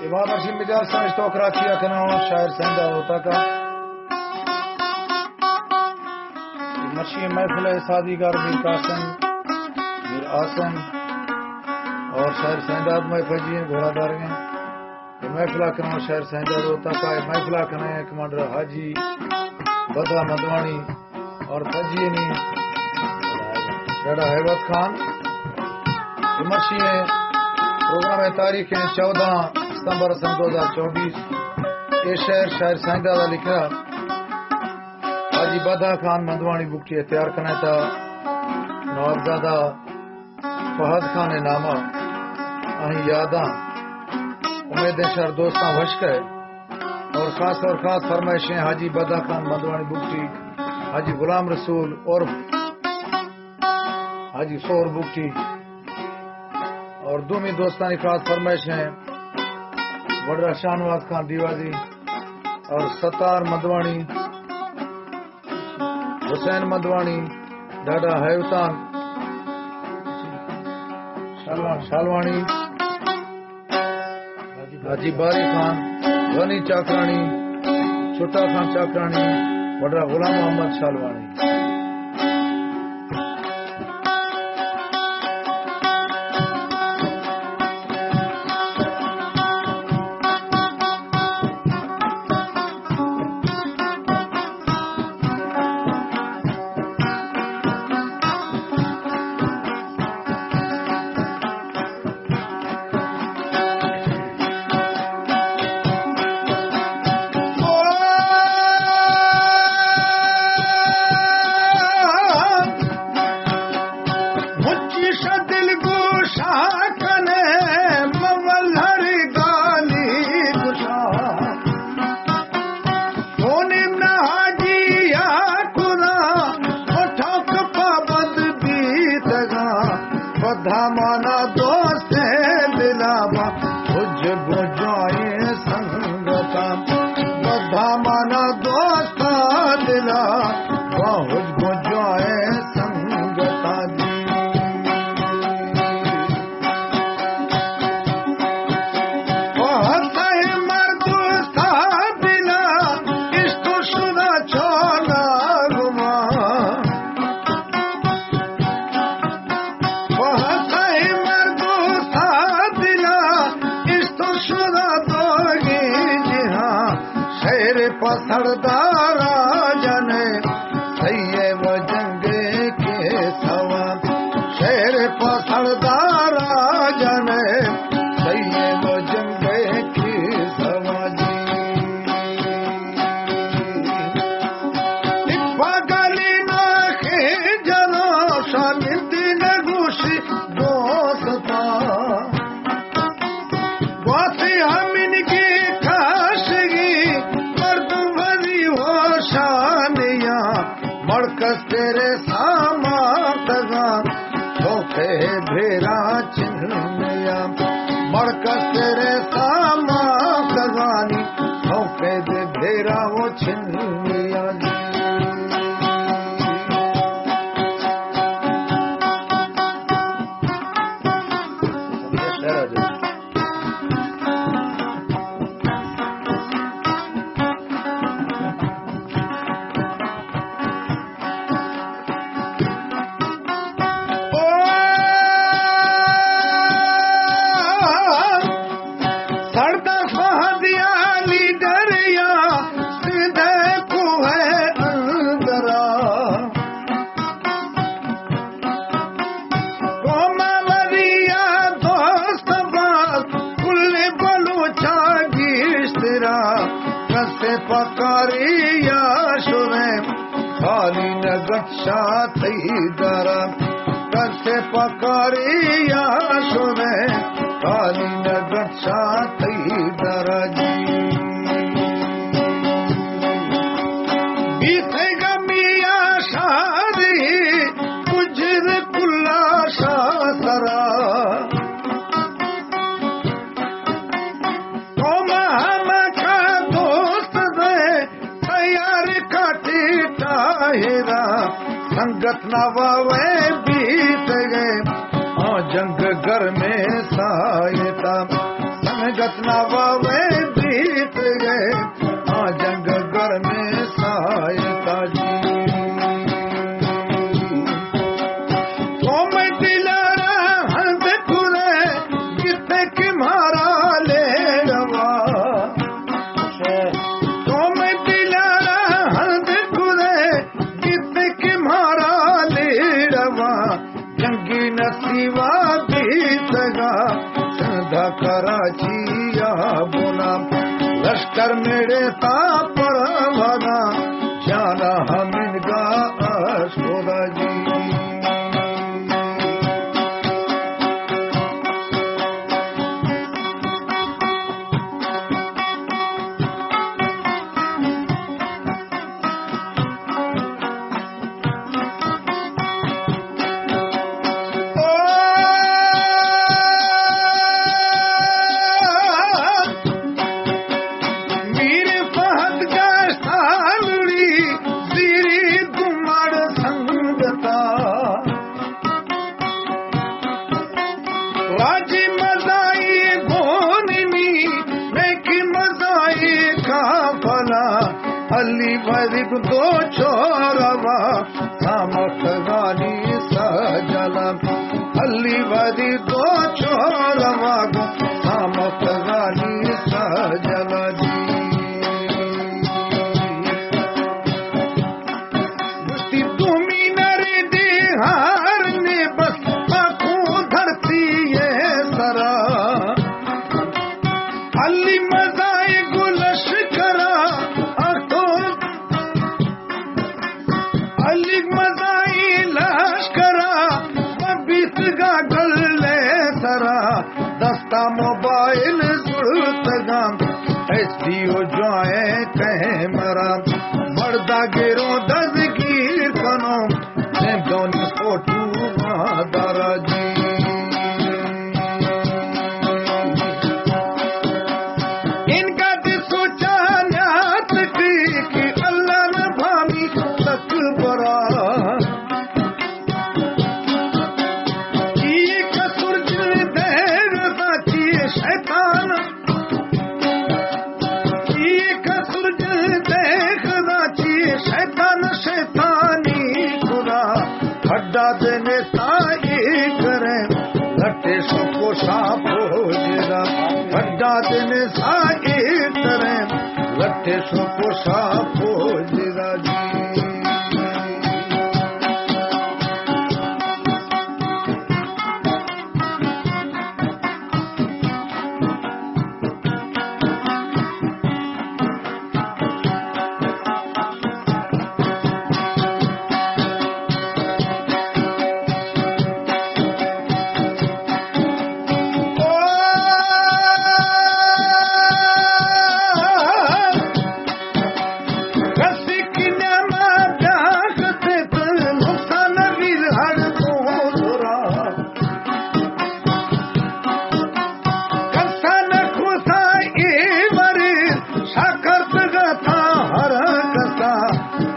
इमाम अर्शी मिजाज समझ तो कराची अखना शायर सेंधा होता का मशी महफिल सादीगर मीर कासिम मीर आसम और शायर सेंधाद में फजी घोड़ादार हैं महफिल अखना शायर सेंधा होता का महफिल अखना कमांडर हाजी बदा मदवानी और फजी ने डा हैबत खान मशी प्रोग्राम तारीख 14 सितंबर सन 2024 ये शायर साइंदा का लिखा हाजी बदा खान मंदवानी बुकटी तैयार करना था नवाबजादा फहद खान नामा अही यादा उम्मीद शहर दोस्ता वशक है और खास फरमाइशें हाजी बदा खान मंदवानी बुकटी हाजी गुलाम रसूल और हाजी सोर बुकटी और दूमी दोस्तानी खास फरमाइशें वडरा शाहनवाज खान दीवाजी और सतार मदवानी हुसैन मदवानी डाडा हैवतान शालवानी हाजी बारी खान गनी चाकरानी छोटा खान चाकरानी वडरा गुलाम मोहम्मद शालवानी माना दोस्त दिलावा तुझ बुझाए संगता बधा माना दोस्त दिला बहुत बुझाए संगता जी बहुत मर्दोस्ता दिला इसको शुदा छोला गुमा पसरदारा जने सैये वो जंगे के सवा शेर पसरदारा जने सैये वो जंगे के सवा जी पगली ना के जनो शामिल न घुसी दोस्ता वासी हम इनकी मड़कस तेरे सामा तगा धोखे भेरा चिन्हया मड़कस तेरे सामा तगानी धोखे दे भेरा वो चिन्हया पकारिया शुरे खाली नगच्छा थई दरा कसे पकारिया शुरे खाली नगच्छा थई दरा जी बीते गमिया शादी गुजर कुल्ला शासरा संगत नवावे बीत गए जंग घर में सायता संग संगत न वावे बीत गए जंग घर में सहायता जी तो मैं दिलारा हंस खुले कितने की मारा ले रवा तो मैं दिलारा हंस खुले कितने की मारा ले रवा जंगी नसीवा बीतगा संधा कराची या बोना लश्कर मेरे तापर भगा जाना हम इनका अशोदा जी अली भरी दो छोरवा सामक गानी सजला अली भरी दो छोरवा सामक गानी सजला जी तुम्ही नरे देहार ने बस आंखों धरती है सरा अली मजाए गुलश करा मजाई लश्करा बीसगा गले सरा दस्ता मोबाइल जुड़तगा एसडीओ जाए कहे मरा मर्दा गिरो दजगीर कनो दोनों फोटू दारा जी इनका भी सोचा न्यात की अल्लाह न भामी तक बरा शैतान शैतानी खुदा खड्डा देने साई करे लट्टे सो पोषा भोजरा खड्डा देने साई करे लट्टे सो पोषा भोजरा जी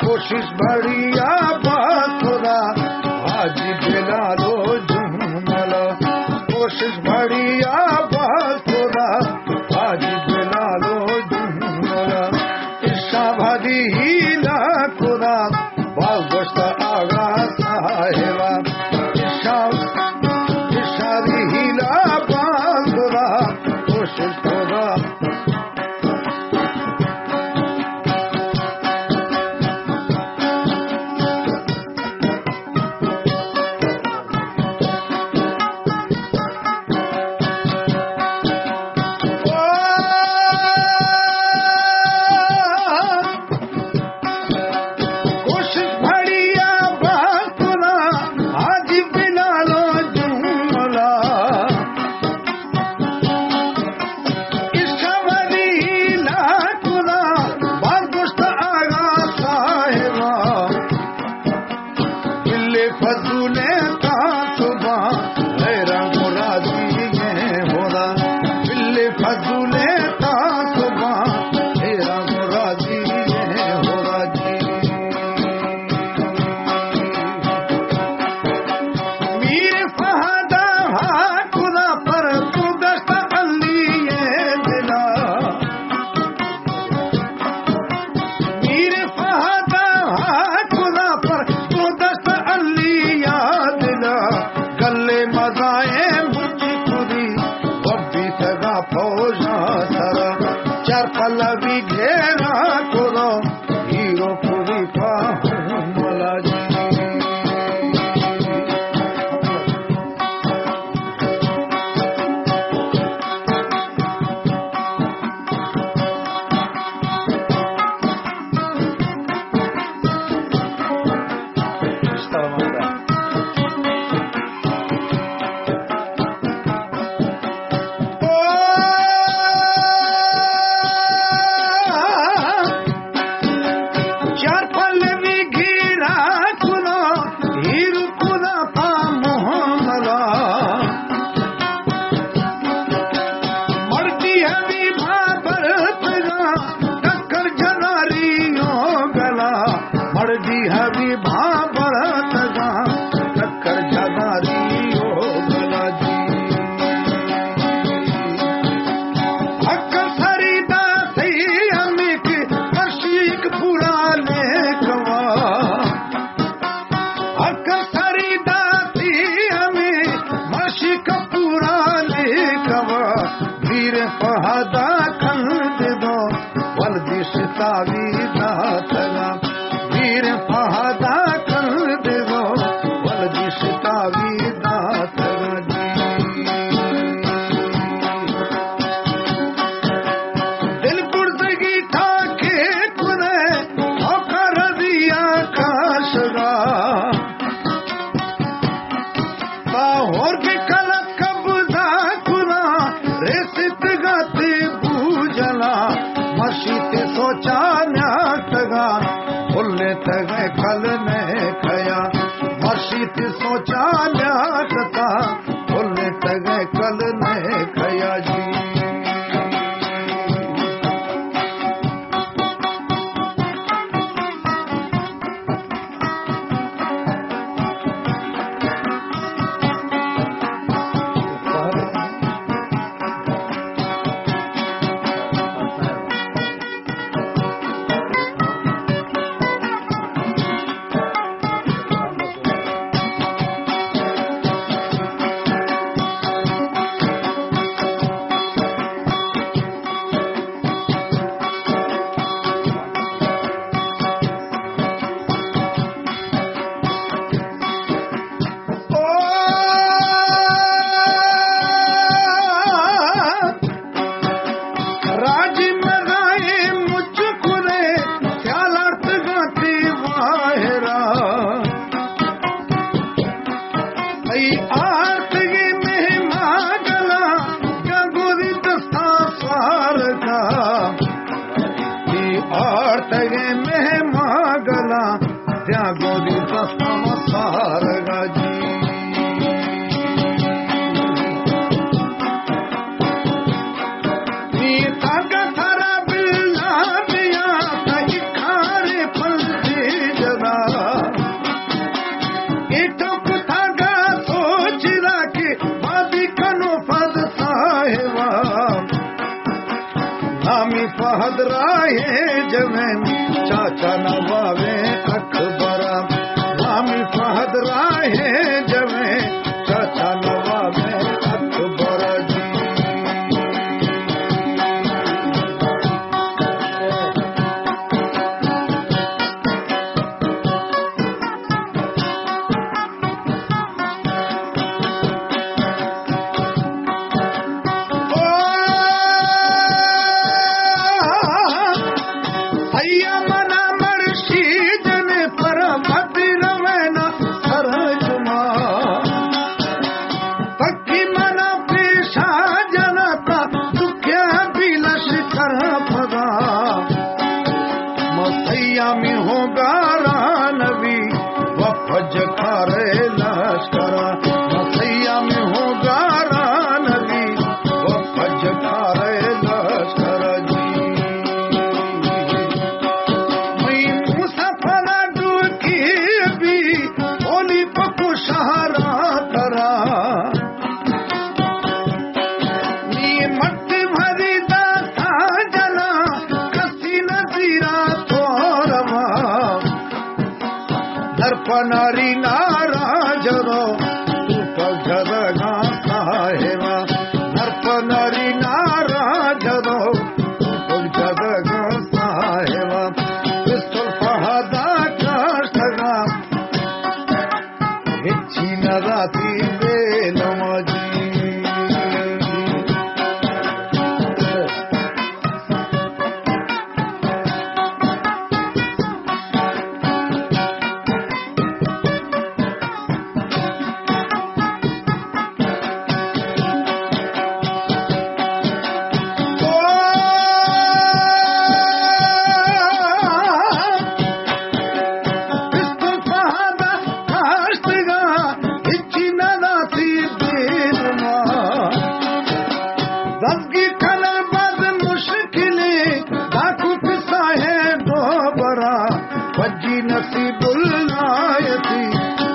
कोशिश बढ़िया बात खुदा हाजी बिलालो जुमला कोशिश बढ़िया बात खुदा हाजी बिलालो जुमला इशा भरी हीला खुदा बागोश्त आगा साहेबा इशा हीला बात खुदा कोशिश खुदा चार पल्लवी घेरा करो हीरो पूरी पाहूं मला जी नारी नाराज रो तू जगा साहेबा नरप नारी नाराज रो तू दसगी खनल बद मुश्किले दाकुत साहे दो बरा वजी नसीबुल्लायती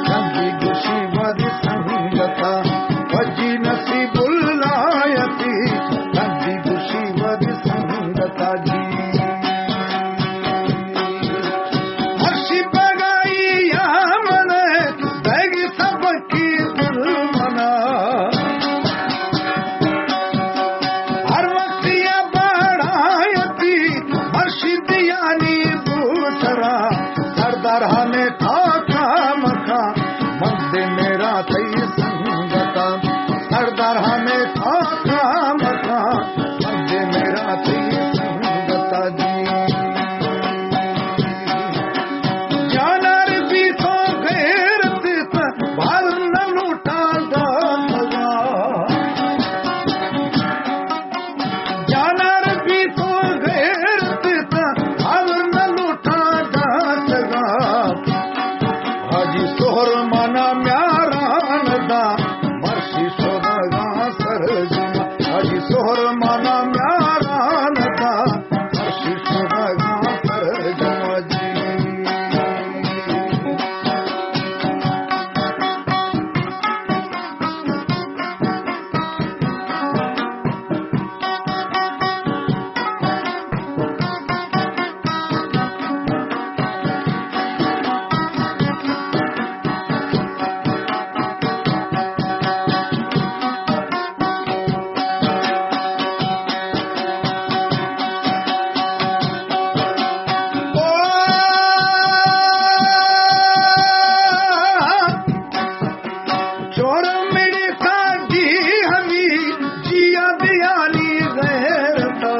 संगी गुशी वद संगता वजी नसीबुल्लायती संगी गुशी वद संगता जी हर्षी बगाई या मन बैगी सबकी दुर्मना हर वक्त या बढ़ायती हर्षी दियानी बूटरा सरदार हमें था मखा मंदे मेरा तई संगता सरदार हमें था मखा मंदे मेरा तई संगता जी जानर भी तो गैरत भाल न लूटा दागा जानर भी तो गैरत भाल न लूटा दागा हाजी सोहर माना म्यारा नदा मर्शी सोदा सरजना हाजी सोहर माना म्यारा नदा मर्शी सोदा सरजना जी चोर मेरे साजी हमी जिया दियाली गैरता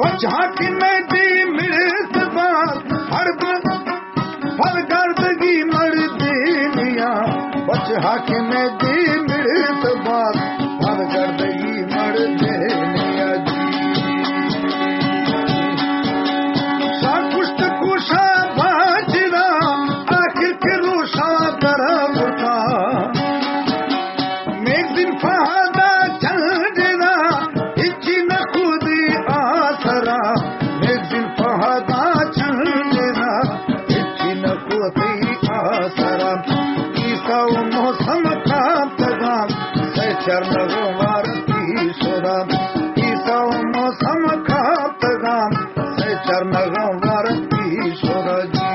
बचा कि मैं दी मिर्त बार हर्द फल गर्दगी मर दिया बचा कि मैं दी मिर्त बार फल गर्दगी मर दिया जी साकुष्ट कुशा बाजरा आखिर के रोशा तरफ था मैं दिन फहादा चल देना इच्छी न खुद आसरा मैं दिन फहादा चल देना इच्छी न खुद आसरा ईसा मौसम का पैगाम से चरण वारती सोदा ईसा मौसम का पैगाम से चरण वारती सोदा जी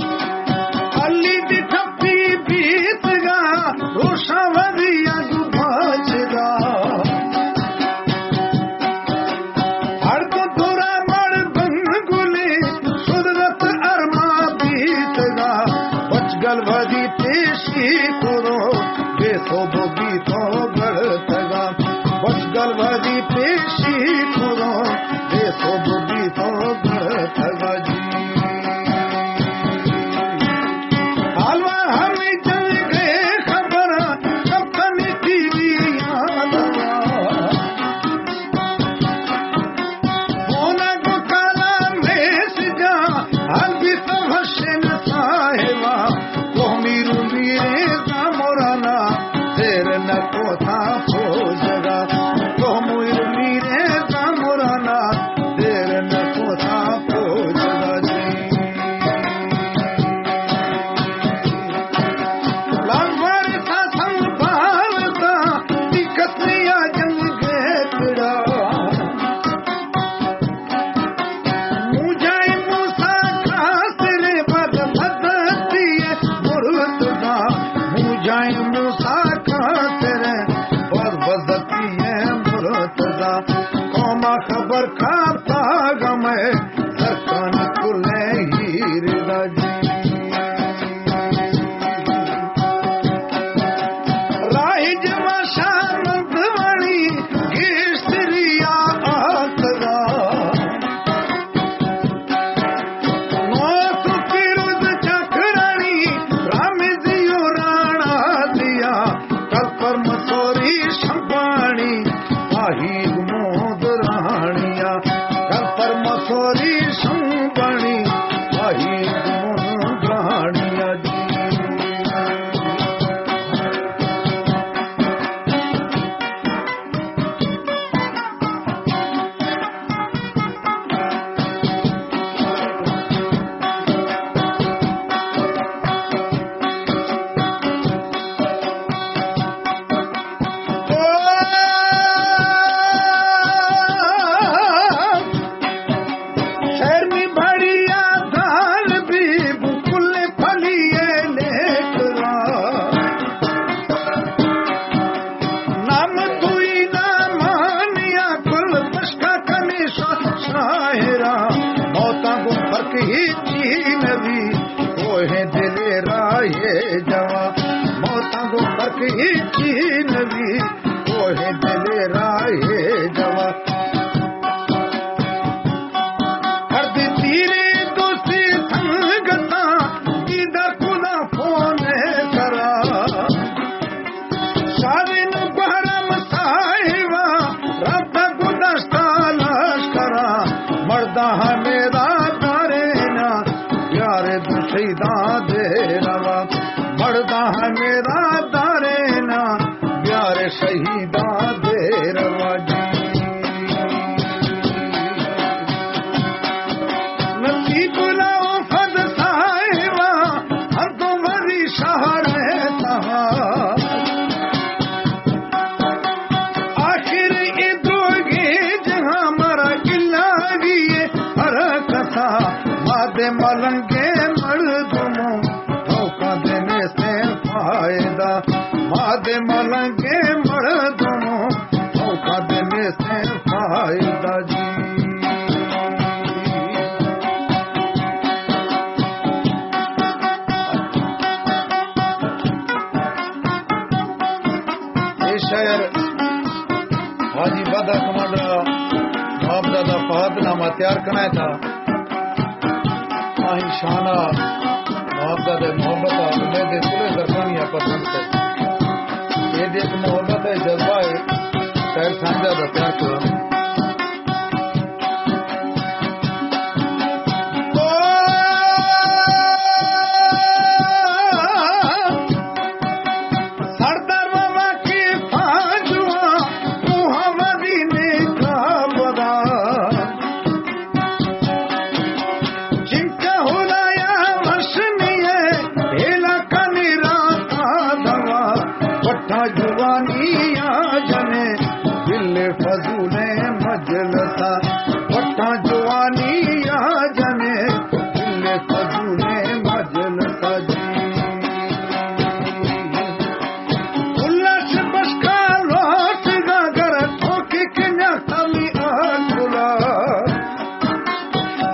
अली दी ठप्पी बीत गा रोशा वधिया गुभाजगा हर को थोड़ा मर बंगुले सुदरत अरमा बीत गा बचगल वधी पेशी करो बेसो बोगी तो गढ़तगा बचगल वधी पेशी करो बेसो बोगी तो गढ़तगा जी हालवा हमें चल गए खबर कब तनी टीवी होना को काला मेस जा हल भी सब हसन साहेबा को मीरू मीरे जा मोराना देर न को था फौजगा को मीरू मीरे जा मोराना देर न को था वही मोद राणिया कल पर मसोरी संबणी वही मोद राणिया जी शहीदा दे रवा जी नसी बुलाओ फद साहिबा हम तो वरी शहर तहा आखिर इधरोगे जहां मरा किला गिए हर कथा मादे मलंगे मर्दमो धोखा देने से फायदा मादे मलंगे मर्दों धोखा देने से फायदा जी ये शायर हाजी बादा कमांडर बाप दादा फहदनामा तैयार करना था आही शाना बाप दादा मोहब्बत उम्मीद सुले दरखानिया पसंद है ये देख मोहब्बत है जज्बा है शायर सांझा दा प्यार करो सरदार बाबा की फाजुआ मुहम्मदी ने का बदा जिनका हुलाया मशनिए हेला का निराता दवा पट्टा जुवानिया जने दिल फजूले मजलसा पट्टा जुवानिया जने दिल फजूले मजलसा जी उल्लास बसका लौट गागर ठोके कन्या तमी आकुला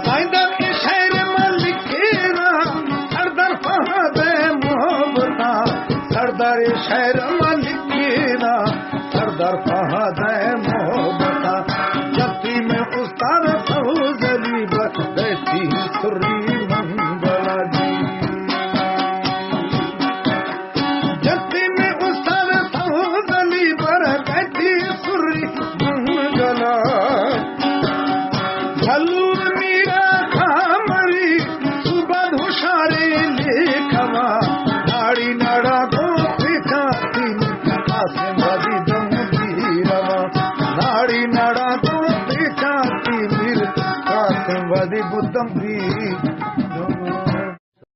साइंदर के शहर में लिखेरा सरदार फहद मोहब्बता सरदार शहर में लिखेरा सरदार फहद मोहब्बता जत्ती में उस्ताद फौजली बहती सुर्री मंगला जी जत्ती में उस्ताद फौजली बहती सुर्री मंगला झलूर मीरा खामरी सुबह हुशारे लेखवा नाड़ी नाड़ा गोपी खाती आसिम बदी दम धीरवा नाड़ी नाड़ा गोपी खाती मीर आसिम बदी बुद्धम